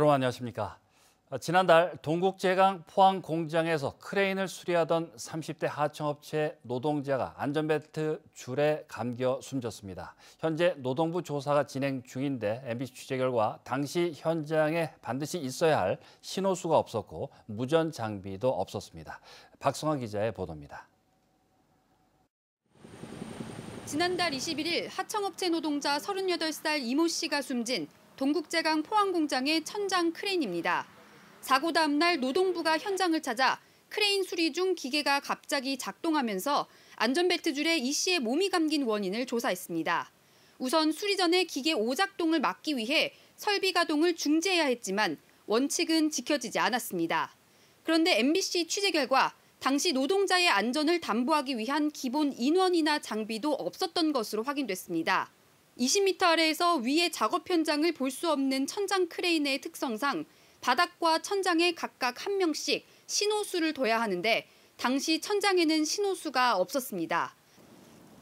여러분 안녕하십니까. 지난달 동국제강 포항 공장에서 크레인을 수리하던 30대 하청업체 노동자가 안전벨트 줄에 감겨 숨졌습니다. 현재 노동부 조사가 진행 중인데 MBC 취재 결과 당시 현장에 반드시 있어야 할 신호수가 없었고 무전 장비도 없었습니다. 박성아 기자의 보도입니다. 지난달 21일 하청업체 노동자 38살 이모 씨가 숨진 동국제강 포항 공장의 천장 크레인입니다. 사고 다음 날 노동부가 현장을 찾아 크레인 수리 중 기계가 갑자기 작동하면서 안전벨트 줄에 이 씨의 몸이 감긴 원인을 조사했습니다. 우선 수리 전에 기계 오작동을 막기 위해 설비 가동을 중지해야 했지만 원칙은 지켜지지 않았습니다. 그런데 MBC 취재 결과 당시 노동자의 안전을 담보하기 위한 기본 인원이나 장비도 없었던 것으로 확인됐습니다. 20m 아래에서 위의 작업 현장을 볼 수 없는 천장 크레인의 특성상 바닥과 천장에 각각 한 명씩 신호수를 둬야 하는데 당시 천장에는 신호수가 없었습니다.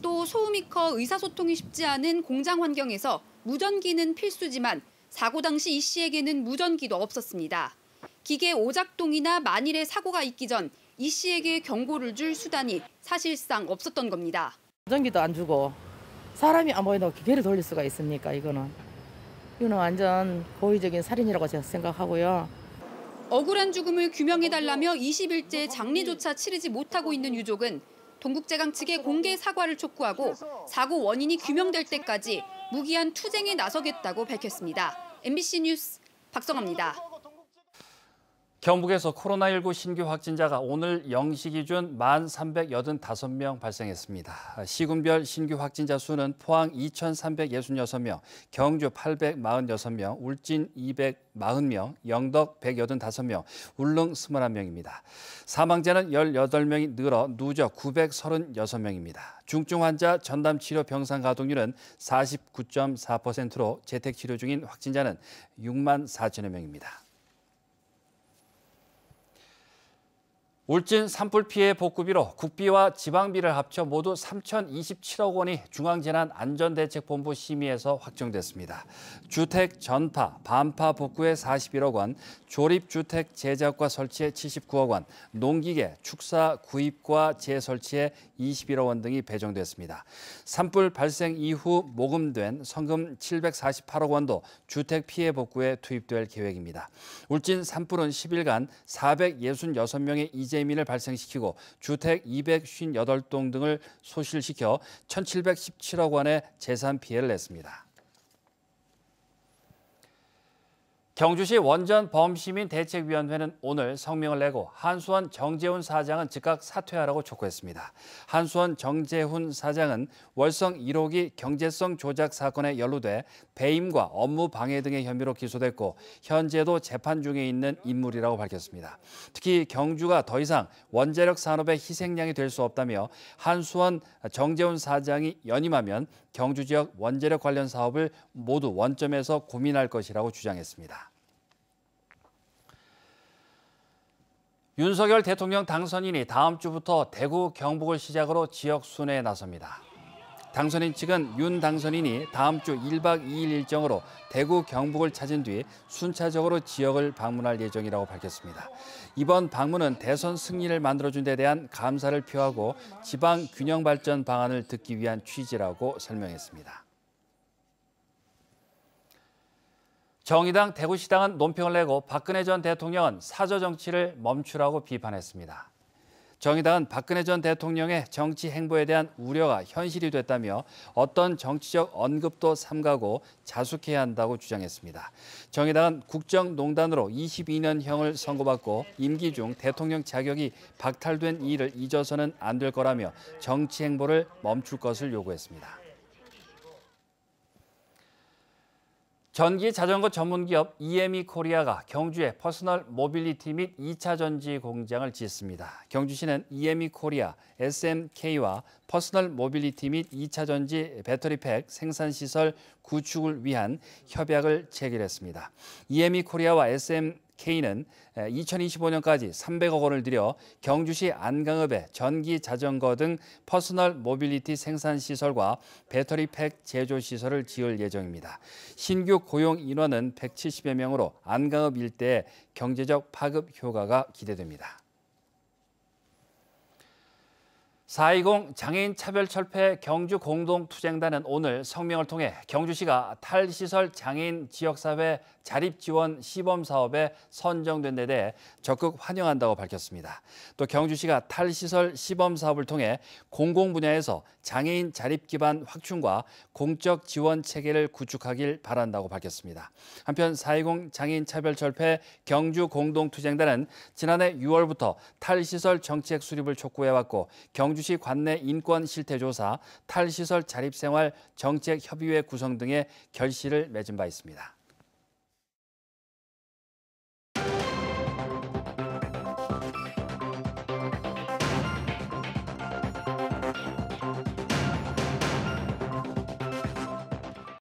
또 소음이 커 의사소통이 쉽지 않은 공장 환경에서 무전기는 필수지만 사고 당시 이 씨에게는 무전기도 없었습니다. 기계 오작동이나 만일의 사고가 있기 전 이 씨에게 경고를 줄 수단이 사실상 없었던 겁니다. 무전기도 안 주고 사람이 안 보이는 기계를 돌릴 수가 있습니까? 이거는 완전 고의적인 살인이라고 제가 생각하고요. 억울한 죽음을 규명해달라며 20일째 장례조차 치르지 못하고 있는 유족은 동국제강 측에 공개 사과를 촉구하고 사고 원인이 규명될 때까지 무기한 투쟁에 나서겠다고 밝혔습니다. MBC 뉴스 박성아입니다. 경북에서 코로나19 신규 확진자가 오늘 0시 기준 1,385명 발생했습니다. 시군별 신규 확진자 수는 포항 2,366명, 경주 846명, 울진 240명, 영덕 185명, 울릉 21명입니다. 사망자는 18명이 늘어 누적 936명입니다. 중증 환자 전담 치료 병상 가동률은 49.4%로 재택 치료 중인 확진자는 6만 4천여 명입니다. 울진 산불 피해 복구비로 국비와 지방비를 합쳐 모두 3,027억 원이 중앙재난안전대책본부 심의에서 확정됐습니다. 주택 전파, 반파 복구에 41억 원, 조립주택 제작과 설치에 79억 원, 농기계, 축사 구입과 재설치에 21억 원 등이 배정됐습니다. 산불 발생 이후 모금된 성금 748억 원도 주택 피해 복구에 투입될 계획입니다. 울진 산불은 10일간 466명의 이재민을 발생시키고 주택 258동 등을 소실시켜 1,717억 원의 재산 피해를 냈습니다. 경주시 원전 범시민대책위원회는 오늘 성명을 내고 한수원 정재훈 사장은 즉각 사퇴하라고 촉구했습니다. 한수원 정재훈 사장은 월성 1호기 경제성 조작 사건에 연루돼 배임과 업무 방해 등의 혐의로 기소됐고 현재도 재판 중에 있는 인물이라고 밝혔습니다. 특히 경주가 더 이상 원자력 산업의 희생양이 될 수 없다며 한수원 정재훈 사장이 연임하면 경주 지역 원자력 관련 사업을 모두 원점에서 고민할 것이라고 주장했습니다. 윤석열 대통령 당선인이 다음 주부터 대구, 경북을 시작으로 지역 순회에 나섭니다. 당선인 측은 윤 당선인이 다음 주 1박 2일 일정으로 대구, 경북을 찾은 뒤 순차적으로 지역을 방문할 예정이라고 밝혔습니다. 이번 방문은 대선 승리를 만들어준 데 대한 감사를 표하고 지방 균형 발전 방안을 듣기 위한 취지라고 설명했습니다. 정의당 대구시당은 논평을 내고 박근혜 전 대통령은 사저 정치를 멈추라고 비판했습니다. 정의당은 박근혜 전 대통령의 정치 행보에 대한 우려가 현실이 됐다며 어떤 정치적 언급도 삼가고 자숙해야 한다고 주장했습니다. 정의당은 국정농단으로 22년형을 선고받고 임기 중 대통령 자격이 박탈된 일을 잊어서는 안 될 거라며 정치 행보를 멈출 것을 요구했습니다. 전기 자전거 전문기업 EME 코리아가 경주에 퍼스널 모빌리티 및 2차 전지 공장을 짓습니다. 경주시는 EME 코리아, SMK와 퍼스널 모빌리티 및 2차 전지 배터리팩 생산시설 구축을 위한 협약을 체결했습니다. EME 코리아와 SMK K는 2025년까지 300억 원을 들여 경주시 안강읍에 전기 자전거 등 퍼스널 모빌리티 생산 시설과 배터리팩 제조 시설을 지을 예정입니다. 신규 고용 인원은 170여 명으로 안강읍 일대의 경제적 파급 효과가 기대됩니다. 4.20 장애인 차별철폐 경주 공동투쟁단은 오늘 성명을 통해 경주시가 탈시설 장애인 지역사회 자립지원 시범사업에 선정된 데 대해 적극 환영한다고 밝혔습니다. 또 경주시가 탈시설 시범사업을 통해 공공분야에서 장애인 자립기반 확충과 공적 지원 체계를 구축하길 바란다고 밝혔습니다. 한편 4.20 장애인 차별철폐 경주 공동투쟁단은 지난해 6월부터 탈시설 정책 수립을 촉구해왔고 경주시 관내 인권 실태 조사, 탈시설 자립생활 정책 협의회 구성 등의 결실을 맺은 바 있습니다.